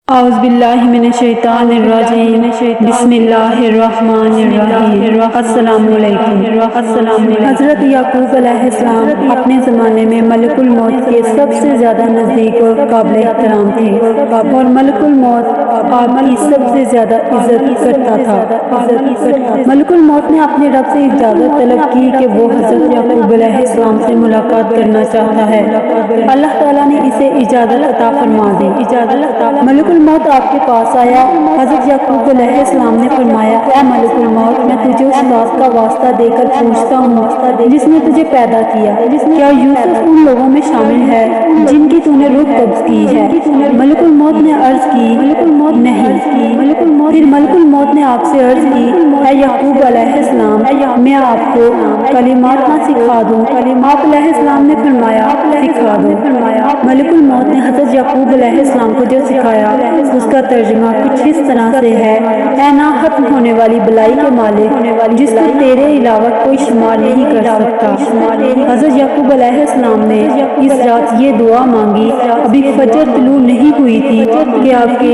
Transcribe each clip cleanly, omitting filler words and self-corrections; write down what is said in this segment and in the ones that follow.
اعوذ باللہ من الشیطان الرجیم بسم اللہ الرحمن الرحیم السلام علیکم۔ حضرت یعقوب علیہ السلام اپنے زمانے میں ملک الموت کے سب سے زیادہ نزدیک اور قابل احترام تھے اور ملک الموت آپ کی سب سے زیادہ عزت کرتا تھا۔ ملک الموت نے اپنے رب سے اجازت طلب کی کہ وہ حضرت یعقوب علیہ السلام سے ملاقات کرنا چاہتا ہے۔ اللہ تعالیٰ نے اسے اجازت عطا فرما دی۔ ملک الموت آپ کے پاس آیا۔ حضرت یعقوب علیہ السلام نے فرمایا، اے ملک الموت، میں تجھے اس ذات کا واسطہ دے کر پوچھتا ہوں جس نے تجھے پیدا کیا، کیا یوسف ان لوگوں میں شامل ہے جن کی تو نے روح قبض کی ہے؟ ملک الموت نے عرض کی، نہیں۔ پھر ملک الموت نے آپ سے عرض کی، اے یعقوب علیہ السلام، میں آپ کو کلمات نہ سکھا دوں؟ آپ علیہ السلام نے فرمایا، سکھا دو۔ ملک الموت نے حضرت یعقوب علیہ السلام کو جو سکھایا اس کا ترجمہ کچھ اس طرح سے ہے، اے نہ ختم ہونے والی بلائی کے مالک، جس کو تیرے علاوہ کوئی شمار نہیں کر سکتا۔ حضرت یعقوب علیہ السلام نے اس رات یہ دعا مانگی، ابھی فجر طلوع نہیں ہوئی تھی کہ آپ کے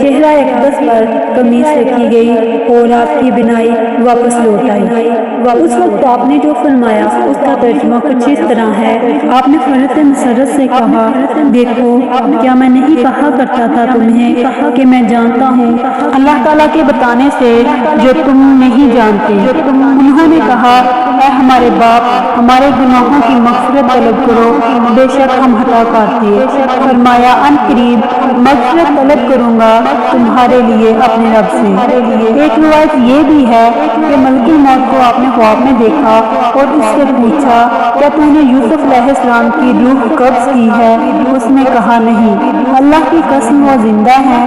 چہرہ اقدس پر قمیص رکھی گئی اور آپ کی بینائی واپس لوٹ آئی۔ اس وقت آپ نے جو فرمایا اس کا ترجمہ کچھ اس طرح ہے، آپ نے حضرت مسرت سے کہا، دیکھو کیا میں نہیں کہا کرتا تھا تمہیں کہ میں جانتا ہوں اللہ تعالیٰ کے بتانے سے جو تم نہیں جانتے۔ انہوں نے کہا، اے ہمارے باپ، ہمارے گناہوں کی مغفرت طلب کرو، بے شک ہم خطا کار تھے۔ فرمایا، ان قریب مغفرت طلب کروں گا تمہارے لیے اپنے رب سے۔ ایک روایت یہ بھی ہے کہ ملک الموت کو آپ نے خواب میں دیکھا اور اس سے پوچھا، کیا تو نے یوسف علیہ السلام کی روح قبض کی ہے؟ اس نے کہا، نہیں، اللہ کی قسم وہ زندہ ہے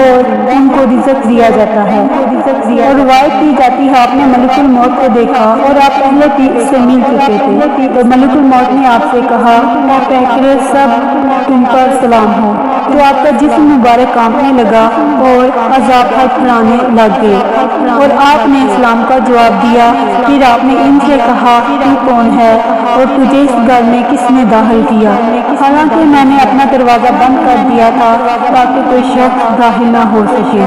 اور ان کو رزق دیا جاتا ہے۔ اور روایت کی جاتی ہے آپ نے ملک الموت کو دیکھا اور آپ پہلے بھی اس سے مل چکے تھے، تو ملک الموت نے آپ سے کہا، اے پیکرے سب، تم پر سلام ہو۔ تو آپ کا جسم مبارک کانپنے لگا اور عذاب پھڑانے لگ گئے اور آپ نے اسلام کا جواب دیا۔ پھر آپ نے ان سے کہا، تو کون ہے اور تجھے اس گھر میں کس نے داخل کیا؟ حالانکہ میں نے اپنا دروازہ بند کر دیا تھا تاکہ کوئی شخص داخل نہ ہو سکے۔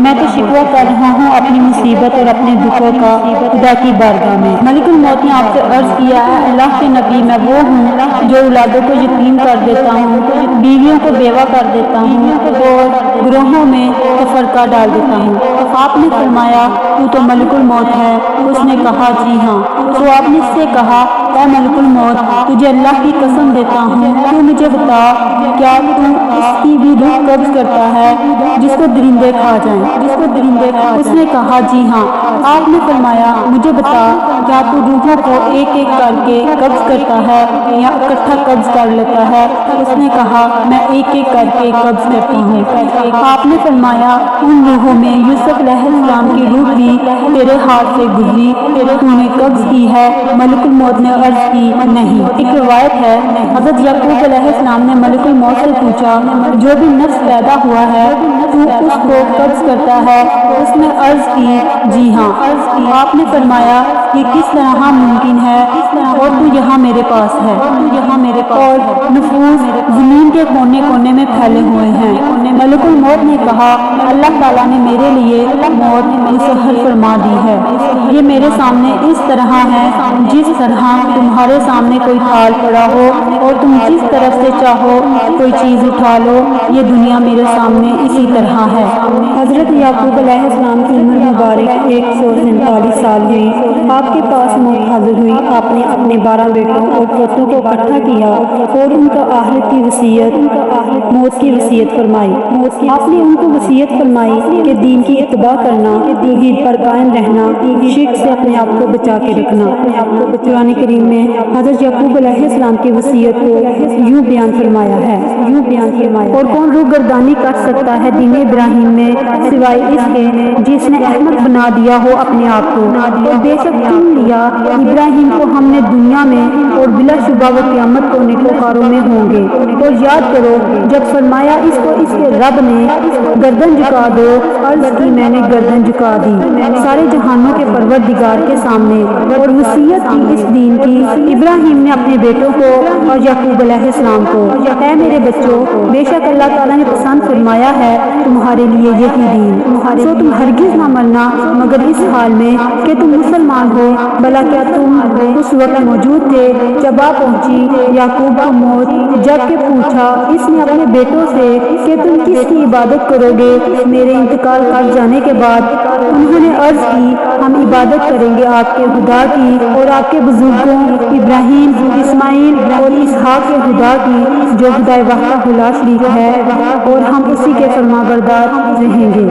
میں تو شکوہ کر رہا ہوں اپنی مصیبت اور اپنے دکھوں کا خدا کی بارگاہ میں۔ ملک الموت نے آپ سے عرض کیا، اے اللہ کے نبی، میں وہ ہوں جو اولادوں کو یتیم کر دیتا ہوں، بیویوں کو بیوہ کر دیتا ہوں اور گروہوں میں تفرقہ ڈال دیتا ہوں۔ آپ نے فرمایا، تو ملک الموت ہے؟ اس نے کہا، جی ہاں۔ تو آپ نے اس سے کہا، اے ملک الموت، تجھے اللہ کی قسم دیتا ہوں، تو مجھے بتا، کیا تو اس کی بھی روح قبض کرتا ہے جس کو درندے کھا جائیں؟ اس نے کہا، جی ہاں۔ آپ نے فرمایا، مجھے بتا، کیا تو روحوں کو ایک ایک کر کے قبض کرتا ہے یا اکٹھا قبض کر لیتا ہے؟ اس نے کہا، میں ایک ایک کر کے قبض کرتا ہوں۔ آپ نے فرمایا، ان روحوں میں یوسف علیہ السلام کی روح بھی تیرے ہاتھ سے گزری، تو نے قبض کی ہے؟ ملک الموت نے عرض کی، نہیں۔ ایک روایت ہے، حضرت یعقوب علیہ السلام نے ملک الموت سے پوچھا، جو بھی نفس پیدا ہوا ہے تو اس کو قبض کرتا ہے؟ اس نے عرض کی، جی ہاں۔ آپ نے فرمایا، یہ کس طرح ممکن ہے اور تو یہاں میرے پاس ہے، اور نفوس زمین کے کونے کونے میں پھیلے ہوئے ہیں۔ ملک الموت نے کہا، اللہ تعالیٰ نے میرے لیے موت مسہل فرما دی ہے۔ یہ میرے سامنے اس طرح ہے جس طرح تمہارے سامنے کوئی تھال پڑا ہو اور تم جس طرف سے چاہو کوئی چیز اٹھا لو، یہ دنیا میرے سامنے اسی طرح ہے۔ حضرت یعقوب علیہ السلام کی عمر مبارک 147 سال ہوئی۔ آپ کے پاس موت حاضر ہوئی۔ آپ نے اپنے 12 بیٹوں اور پوتوں کو اکٹھا کیا اور ان کا آخرت کی وصیت، موت کی وصیت فرمائی۔ آپ نے ان کو وصیت فرمائی کہ دین کی اتباع کرنا، توحید پر قائم رہنا، شرک سے اپنے آپ کو بچا کے رکھنا۔ قرآن کریم میں حضرت یعقوب علیہ السلام کی وصیت کو یوں بیان فرمایا ہے، اور کون روح گردانی کر سکتا ہے دین ابراہیم میں سوائے اس کے جس نے احمد بنا دیا ہو اپنے آپ کو، اور بے شک حکم لیا ابراہیم کو ہم نے دنیا میں اور بلا شبہ و قیامت کو نیکوکاروں میں ہوں گے۔ اور یاد کرو جب فرمایا اس کو اس کے رب نے گردن جھکا دو، عرض کی میں نے گردن جھکا دی سارے جہانوں کے پروردگار کے سامنے، اور وصیت کی اس دین کی ابراہیم نے اپنے بیٹوں کو اور یعقوب علیہ السلام کو، اے میرے بچوں، بے شک اللہ تعالیٰ نے پسند فرمایا ہے تمہارے لیے یہی دین، سو تم ہرگز نہ مرنا مگر اس حال میں کہ تم مسلمان ہو۔ بھلا کیا تم اس وقت موجود تھے جب آ پہنچی یعقوب کو موت، جب کہ پوچھا اس نے اپنے بیٹوں سے کہ تم کس کی عبادت کرو گے میرے انتقال کر جانے کے بعد؟ انہوں نے عرض کی ہم عبادت کریں گے آپ کے خدا کی اور آپ کے بزرگوں ابراہیم، اسماعیل اور اسحاق کے خدا کی جو خدا وحدہ لا شریک ہے، اور ہم اسی کے فرما بردار رہیں گے۔